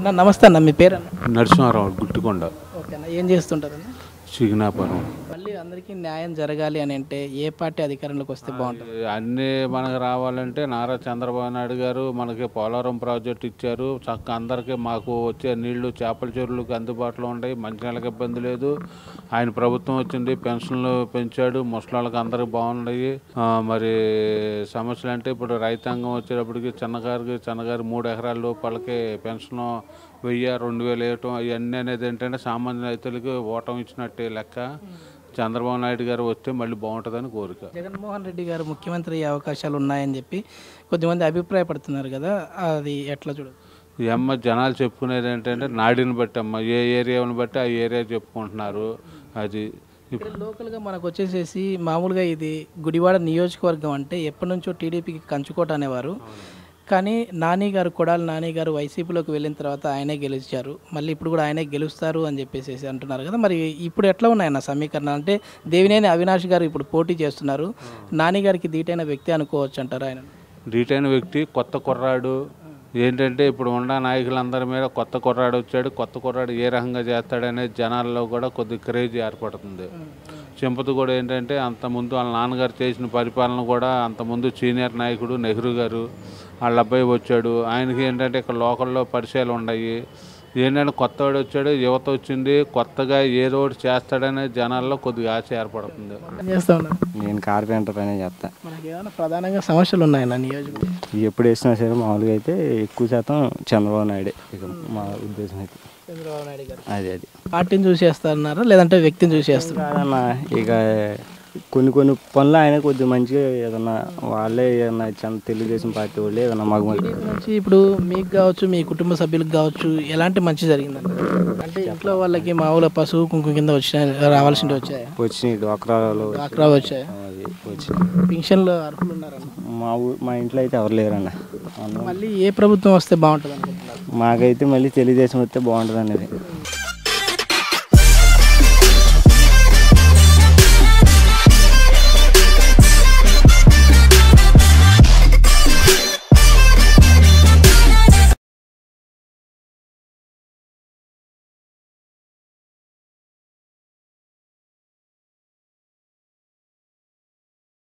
అన్న నమస్తే అన్న, మీ పేరు అన్న? నరసింహారావు గుట్టుకొండ ఓకే అన్న, ఏం చేస్తుంటారన్న? చిగినాపురం. మళ్ళీ అందరికీ న్యాయం జరగాలి అని అంటే ఏ పార్టీ అధికారంలోకి వస్తే బాగుంటుంది? అన్నీ మనకు రావాలంటే నారా చంద్రబాబు నాయుడు గారు మనకి పోలవరం ప్రాజెక్ట్ ఇచ్చారు. చక్క అందరికీ మాకు వచ్చే నీళ్లు చేపల చెరువులకు అందుబాటులో ఉన్నాయి, మంచినీళ్ళకి ఇబ్బంది లేదు. ఆయన ప్రభుత్వం వచ్చింది, పెన్షన్లు పెంచాడు, ముసలాళ్ళకి అందరికి బాగున్నాయి. మరి సమస్యలు అంటే ఇప్పుడు రైతాంగం వచ్చేటప్పటికి చిన్నగారు 3 ఎకరాల లోపలకి పెన్షన్ 1000-2000 వేయటం అవన్నీ అనేది ఏంటంటే సామాన్య రైతులకి ఓటం ఇచ్చినట్టే లెక్క. చంద్రబాబు నాయుడు గారు వస్తే మళ్ళీ బాగుంటుందని కోరిక. జగన్మోహన్ రెడ్డి గారు ముఖ్యమంత్రి అయ్యే అవకాశాలు ఉన్నాయని చెప్పి కొద్దిమంది అభిప్రాయపడుతున్నారు కదా, అది ఎట్లా చూడదు? ఈ జనాలు చెప్పుకునేది ఏంటంటే నాడిని బట్టి ఏ ఏరియాని బట్టి ఆ ఏరియా చెప్పుకుంటున్నారు. అది ఇక్కడ లోకల్గా మనకు వచ్చేసేసి మామూలుగా ఇది గుడివాడ నియోజకవర్గం అంటే ఎప్పటి నుంచో టీడీపీకి కంచుకోట అనేవారు. కానీ కొడాలి నాని గారు వైసీపీలోకి వెళ్ళిన తర్వాత ఆయనే గెలిచారు, మళ్ళీ ఇప్పుడు కూడా ఆయనే గెలుస్తారు అని చెప్పేసి అంటున్నారు కదా. మరి ఇప్పుడు ఎట్లా ఉన్నాయన్న సమీకరణ? అంటే దేవినేని అవినాష్ గారు ఇప్పుడు పోటీ చేస్తున్నారు, నాని గారికి దీటైన వ్యక్తి అనుకోవచ్చు అంటారు? ఆయన దీటైన వ్యక్తి, కొత్త కుర్రాడు. ఏంటంటే ఇప్పుడు ఉన్న నాయకులందరి మీద కొత్త కుర్రాడు వచ్చాడు. కొత్త కుర్రాడు ఏ రకంగా చేస్తాడనేది జనాల్లో కూడా కొద్ది క్రేజ్ ఏర్పడుతుంది. సింపతి కూడా ఏంటంటే అంతకుముందు వాళ్ళ నాన్నగారు చేసిన పరిపాలన కూడా అంతకుముందు సీనియర్ నాయకుడు నెహ్రూ గారు వాళ్ళ అబ్బాయి వచ్చాడు. ఆయనకి ఏంటంటే ఇక్కడ లోకల్లో పరిచయాలు ఉన్నాయి. ఏంటంటే కొత్తవాడు వచ్చాడు, యువత వచ్చింది, కొత్తగా ఏదో ఒకటి చేస్తాడనే జనాల్లో కొద్దిగా ఆశ ఏర్పడుతుంది. నేను కార్పెంటర్ అనే చెప్తాను. మనకి ఏమైనా ప్రధానంగా సమస్యలు ఉన్నాయన్న నియోజకవర్గం? ఎప్పుడు వేసినా సరే మామూలుగా అయితే ఎక్కువ శాతం చంద్రబాబు నాయుడే ఇక మా ఉద్దేశం అయితే. చంద్రబాబు నాయుడు గారు అది పార్టీని చూసేస్తారన్నారా లేదంటే వ్యక్తిని చూసేస్తారు? కాదన్నా, ఇక కొన్ని పనులు ఆయన కొద్దిగా మంచిగా ఏదన్నా వాళ్ళే ఏదన్నా తెలుగుదేశం పార్టీ వాళ్ళే ఏదన్నా మాకు నుంచి ఇప్పుడు మీకు కావచ్చు, మీ కుటుంబ సభ్యులకు కావచ్చు, ఎలాంటి మంచి జరిగిందండి? అంటే ఇంట్లో వాళ్ళకి మామూలుగా పశువు కుంకుమ కింద రావాల్సింది వచ్చినాయి, డ్వాక్రా వచ్చాయి, పింఛన్లు అర్హులు ఉన్నారన్న? మా ఇంట్లో అయితే ఎవరు లేరన్న. మళ్ళీ ఏ ప్రభుత్వం వస్తే బాగుంటుంది అనుకుంటున్నారు? మాకైతే మళ్ళీ తెలుగుదేశం వస్తే బాగుంటుంది అనేది.